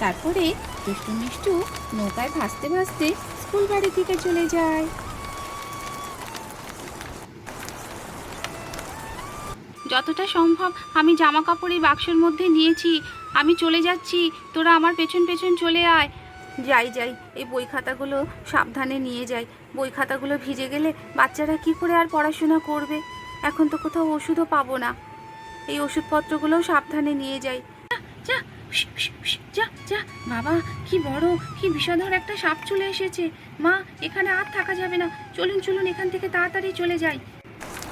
তারপরে দুষ্টু মিষ্টু নৌকায় ভাসতে ভাসতে স্কুল বাড়ির দিকে চলে যায়। যতটা সম্ভব আমি জামা কাপড় এই বাক্সের মধ্যে নিয়েছি, আমি চলে যাচ্ছি, তোরা আমার পেছন পেছন চলে আয়। যাই যাই, এই বই খাতাগুলো সাবধানে নিয়ে যাই। বই খাতাগুলো ভিজে গেলে বাচ্চারা কি করে আর পড়াশোনা করবে। এখন তো কোথাও ওষুধও পাবো না, এই ওষুধপত্রগুলোও সাবধানে নিয়ে যাই। যা যা যা, বাবা কি বড়, কি বিষধর একটা সাপ চলে এসেছে। মা, এখানে আর থাকা যাবে না, চলুন চলুন এখান থেকে তাড়াতাড়ি চলে যাই।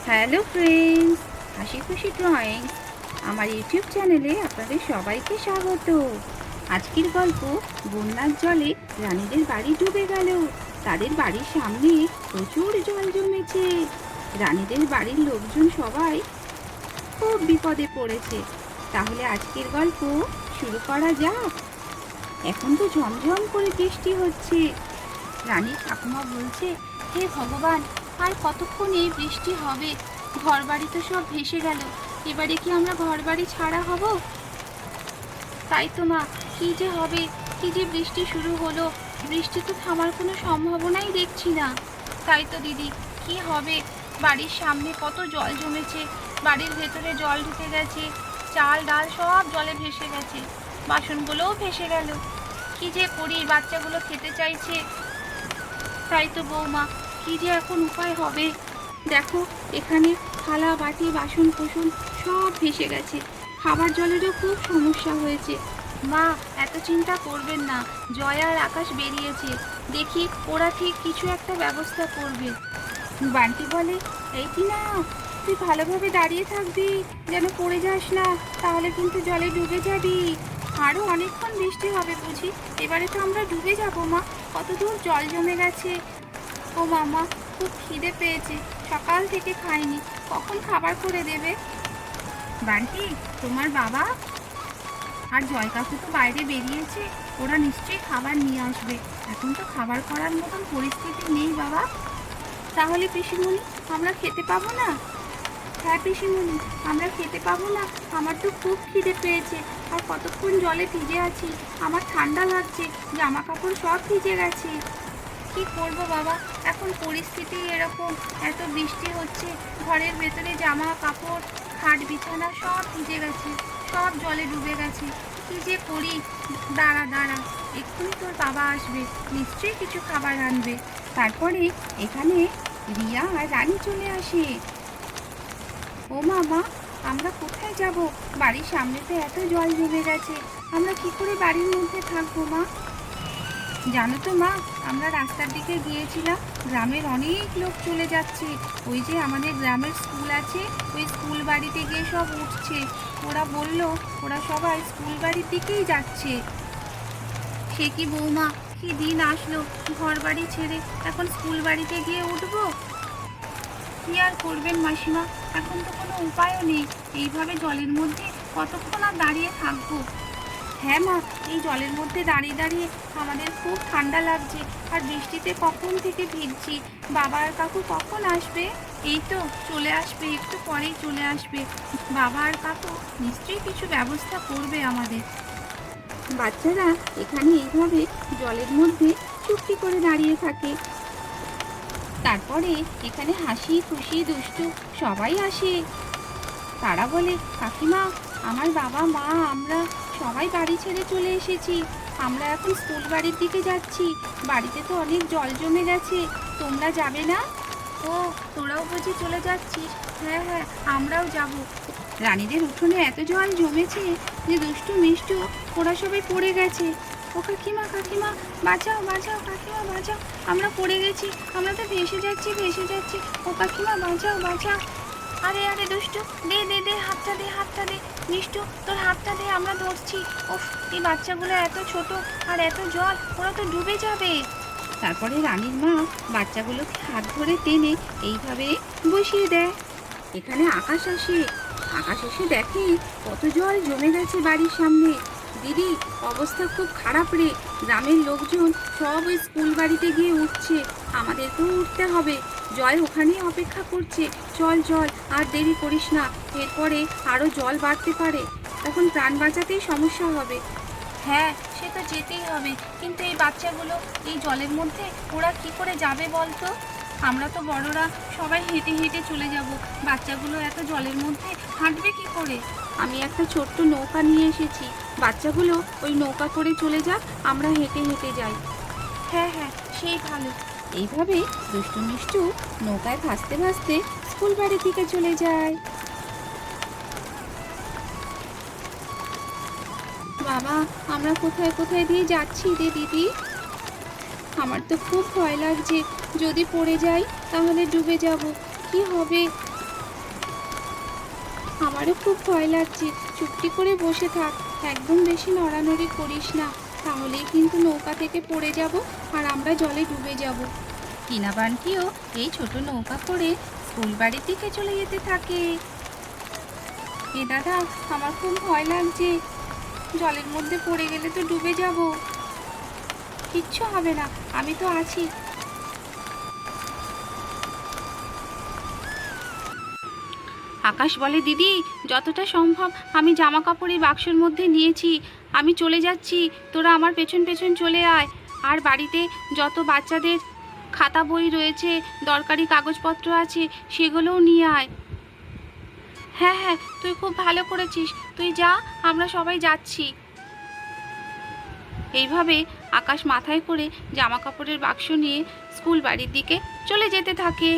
হ্যালো ফ্রেন্ডস, হাসি খুশি ড্রয়িং আমার ইউটিউব চ্যানেলে আপনাদের সবাইকে স্বাগত। আজকের গল্প, বন্যার জলে রানীদের বাড়ি ডুবে গেল। তাদের বাড়ির সামনে প্রচুর জল জমেছে। রানীদের বাড়ির লোকজন সবাই খুব বিপদে পড়েছে। তাহলে আজকের গল্প শুরু করা যাক। এখন তো ঝমঝম করে বৃষ্টি হচ্ছে। রানীর ঠাকুমা বলছে, হে ভগবান, আর কতক্ষণ এই বৃষ্টি হবে? ঘর বাড়ি তো সব ভেসে গেল, এবারে কি আমরা ঘর বাড়ি ছাড়া হব? তাই তো মা, কি যে হবে, কি যে বৃষ্টি শুরু হলো, বৃষ্টি তো থামার কোনো সম্ভাবনাই দেখছি না। তাই তো দিদি, কি হবে? বাড়ির সামনে কত জল জমেছে, বাড়ির ভেতরে জল ঢুকে গেছে, চাল ডাল সব জলে ভেসে গেছে, বাসনগুলোও ভেসে গেল। কি যে করি, বাচ্চাগুলো খেতে চাইছে। তাই তো বৌমা, কি যে এখন উপায় হবে? দেখো, এখানে থালা বাটি বাসন কোসন সব ভেসে গেছে, খাবার জলেরও খুব সমস্যা হয়েছে। মা, এত চিন্তা করবেন না, জয় আর আকাশ বেরিয়েছে, দেখি ওরা ঠিক কিছু একটা ব্যবস্থা করবে। বান্টি বলে, এই কি না, তুই ভালোভাবে দাঁড়িয়ে থাকবি, যেন পড়ে যাস না, তাহলে কিন্তু জলে ডুবে যাবি। আরও অনেকক্ষণ বৃষ্টি হবে বুঝি, এবারে তো আমরা ডুবে যাবো মা, কত দূর জল জমে গেছে। ও মামা, খুব খিদে পেয়েছে, সকাল থেকে খাইনি, কখন খাবার করে দেবে? বান্টি, তোমার বাবা আর জয় কাকু তো বাইরে বেরিয়েছে, ওরা নিশ্চয়ই খাবার নিয়ে আসবে। এখন তো খাবার করার মতন পরিস্থিতি নেই বাবা। তাহলে পিসিমণি, আমরা খেতে পাবো না? হ্যাঁ পিসিমণি, আমরা খেতে পাবো না, আমার তো খুব খিদে পেয়েছে, আর কতক্ষণ জলে ভিজে আছি, আমার ঠান্ডা লাগছে, জামা কাপড় সব ভিজে গেছে। কি করব বাবা, এখন পরিস্থিতি এরকম, এত বৃষ্টি হচ্ছে, ঘরের ভেতরে জামা কাপড় খাট বিছানা সব ভিজে গেছে, সব জলে ডুবে গেছে। কি যে করি? দাঁড়া দাঁড়া, এক্ষুনি তোর বাবা আসবে, নিশ্চয়ই কিছু খাবার আনবে। তারপরে এখানে রিয়া আর রানী চলে আসে। ও মামা, আমরা কোথায় যাব? বাড়ির সামনে তো এত জল জমে গেছে, আমরা কি করে বাড়ির মধ্যে থাকবো মা? জানো তো মা, আমরা রাস্তার দিকে গিয়েছিলাম, গ্রামের অনেক লোক চলে যাচ্ছে, ওই যে আমাদের গ্রামের স্কুল আছে, ওই স্কুল বাড়িতে গিয়ে সব উঠছে। ওরা বলল ওরা সবাই স্কুল বাড়ির দিকেই যাচ্ছে। সে কি বৌমা, কি দিন আসলো, ঘর বাড়ি ছেড়ে এখন স্কুল বাড়িতে গিয়ে উঠবো? কি আর করবেন মাসিমা, এখন তো কোনো উপায়ও নেই, এইভাবে জলের মধ্যে কতক্ষণ আর দাঁড়িয়ে থাকবো? হ্যাঁ মা, এই জলের মধ্যে দাঁড়িয়ে দাঁড়িয়ে আমাদের খুব ঠান্ডা লাগছে, আর বৃষ্টিতে কখন থেকে ভিজছি। বাবা আর কাকু কখন আসবে? এই তো চলে আসবে, একটু পরেই চলে আসবে। বাবা আর কাকু নিশ্চয়ই কিছু ব্যবস্থা করবে আমাদের। বাচ্চারা এখানে এইভাবে জলের মধ্যে চুপটি করে দাঁড়িয়ে থাকে। তারপরে এখানে হাসি খুশি দুষ্টু সবাই আসে। তারা বলে, কাকিমা, আমার বাবা মা আমরা সবাই বাড়ি ছেড়ে চলে এসেছি, আমরা এখন স্কুল বাড়ির দিকে যাচ্ছি, বাড়িতে তো অনেক জল জমে গেছে, তোমরা যাবে না? ও, তোরাও বুঝি চলে যাচ্ছিস? হ্যাঁ হ্যাঁ, আমরাও যাব। রানীদের উঠোনে এত জল জমেছে যে দুষ্টু মিষ্টু ওরা সবাই পড়ে গেছে। ও কাকিমা, কাকিমা বাঁচাও বাঁচাও, কাকিমা বাঁচাও, আমরা পড়ে গেছি, আমরা তো ভেসে যাচ্ছি ভেসে যাচ্ছি, ও কাকিমা বাঁচাও বাঁচাও। আরে আরে দুষ্টু, দে দে দে, হাতটা দে হাতটা দে, মিষ্টু তোর হাতটা দে, আমরা ধরছি। ওফ, এই বাচ্চাগুলো এত ছোট আর এত জল, ওরা তো ডুবে যাবে। তারপরে রানীর মা বাচ্চাগুলোকে হাত ধরে টেনে এইভাবে বসিয়ে দেয়। এখানে আকাশ আসে, আকাশ এসে দেখে কত জল জমে গেছে বাড়ির সামনে। দিদি, অবস্থা খুব খারাপ রে, গ্রামের লোকজন সব ওই স্কুল বাড়িতে গিয়ে উঠছে, আমাদেরকেও উঠতে হবে, জয় ওখানেই অপেক্ষা করছে, চল চল, আর দেরি করিস না, এরপরে আরও জল বাড়তে পারে, তখন প্রাণ বাঁচাতেই সমস্যা হবে। হ্যাঁ, সে তো যেতেই হবে, কিন্তু এই বাচ্চাগুলো এই জলের মধ্যে ওরা কি করে যাবে বলতো? আমরা তো বড়রা সবাই হেঁটে হেঁটে চলে যাব, বাচ্চাগুলো এত জলের মধ্যে হাঁটবে কি করে? আমি একটা ছোট্ট নৌকা নিয়ে এসেছি, বাচ্চাগুলো ওই নৌকা করে চলে যাক, আমরা হেঁটে হেঁটে যাই। হ্যাঁ হ্যাঁ, সেই ভালো। এইভাবে দুষ্টু মিষ্টু নৌকায় ভাসতে ভাসতে স্কুল বাড়ির দিকে চলে যায়। বাবা, আমরা কোথায় কোথায় দিয়ে যাচ্ছি রে দিদি? আমার তো খুব ভয় লাগছে, যদি পড়ে যাই তাহলে ডুবে যাব, কি হবে? আমারও খুব ভয় লাগছে, চুপটি করে বসে থাক, একদম বেশি নড়ানড়ি করিস না, তাহলেই কিন্তু নৌকা থেকে পড়ে যাব আর আমরা জলে ডুবে যাব। টিনা বান্টিও এই ছোট নৌকা করে স্কুল বাড়ির দিকে চলে যেতে থাকে। এ দাদা, আমার খুব ভয় লাগছে, জলের মধ্যে পড়ে গেলে তো ডুবে যাব। কিচ্ছু হবে না, আমি তো আছি। আকাশ বলে, দিদি যতটা সম্ভব আমি জামা কাপড় এই বাক্সের মধ্যে নিয়েছি, আমি চলে যাচ্ছি, তোরা আমার পেছন পেছন চলে আয়। আর বাড়িতে যত বাচ্চাদের খাতা বই রয়েছে, দরকারি কাগজপত্র আছে, সেগুলোও নিয়ে আয়। হ্যাঁ হ্যাঁ, তুই খুব ভালো করেছিস, তুই যা, আমরা সবাই যাচ্ছি। এইভাবে আকাশ মাথায় করে জামা কাপড়ের বাক্স নিয়ে স্কুল বাড়ির দিকে চলে যেতে থাকে।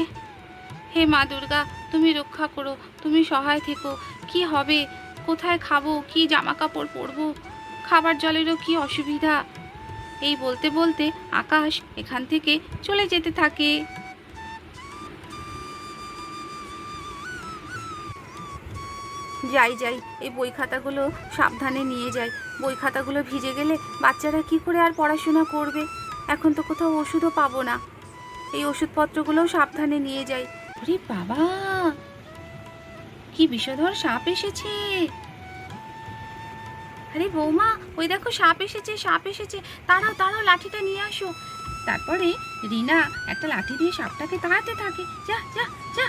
হে মা দুর্গা, তুমি রক্ষা করো, তুমি সহায় থেকো, কি হবে, কোথায় খাবো, কি জামা কাপড় পরবো, খাবার জলেরও কি অসুবিধা। এই বলতে বলতে আকাশ এখান থেকে চলে যেতে থাকে। যাই যাই, এই বই খাতাগুলো সাবধানে নিয়ে যাই, বই খাতাগুলো ভিজে গেলে বাচ্চারা কি করে আর পড়াশোনা করবে? এখন তো কোথাও ওষুধও পাবো না, এই ওষুধপত্রগুলোও সাবধানে নিয়ে যাই। ওরে বাবা, কি বিষধর সাপ এসেছে! আরে বৌমা, ওই দেখো সাপ এসেছে, সাপ এসেছে, তাড়াও তাড়াও, লাঠিটা নিয়ে আসো। তারপরে রিনা একটা লাঠি দিয়ে সাপটাকে তাড়াতে থাকে। যা যা যা,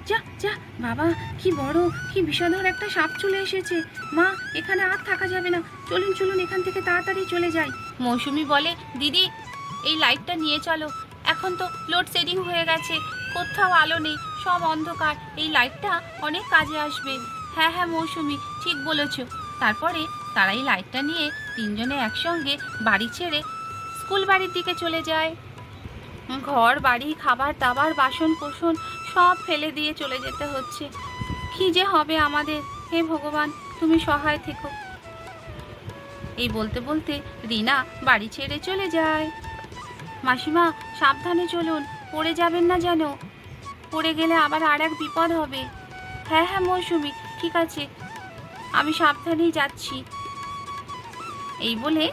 যা যা। বাবা, কি বড়, কি বিষধর একটা সাপ চলে এসেছে। মা, এখানে আর থাকা যাবে না, চলুন চলুন, এখান থেকে তাড়াতাড়ি চলে যাই। মৌসুমি বলে, দিদি এই লাইটটা নিয়ে চলো, এখন তো লোডশেডিং হয়ে গেছে, কোথাও আলো নেই, সব অন্ধকার, এই লাইটটা অনেক কাজে আসবে। হ্যাঁ হ্যাঁ মৌসুমি, ঠিক বলেছ। তারপরে তারা এই লাইটটা নিয়ে তিনজনে একসঙ্গে বাড়ি ছেড়ে স্কুল বাড়ির দিকে চলে যায়। ঘর বাড়ি, খাবার দাবার, বাসন কোসন সব ফেলে দিয়ে চলে যেতে হচ্ছে, কি যে হবে আমাদের, হে ভগবান তুমি সহায় থেকো। এই বলতে বলতে রিনা বাড়ি ছেড়ে চলে যায়। মাসিমা, সাবধানে চলুন, পড়ে যাবেন না যেন, পড়ে গেলে আবার আর এক বিপদ হবে। হ্যাঁ হ্যাঁ মৌসুমি, ঠিক আছে, আমি সাবধানেই যাচ্ছি। এই বলে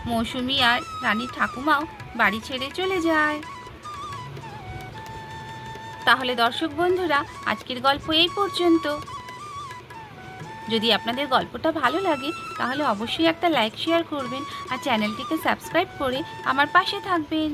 মৌসুমি আর রানীর ঠাকুমাও বাড়ি ছেড়ে চলে যায়। তাহলে দর্শক বন্ধুরা, আজকের গল্প এই পর্যন্ত। যদি আপনাদের গল্পটা ভালো লাগে তাহলে অবশ্যই একটা লাইক শেয়ার করবেন আর চ্যানেলটিকে সাবস্ক্রাইব করে আমার পাশে থাকবেন।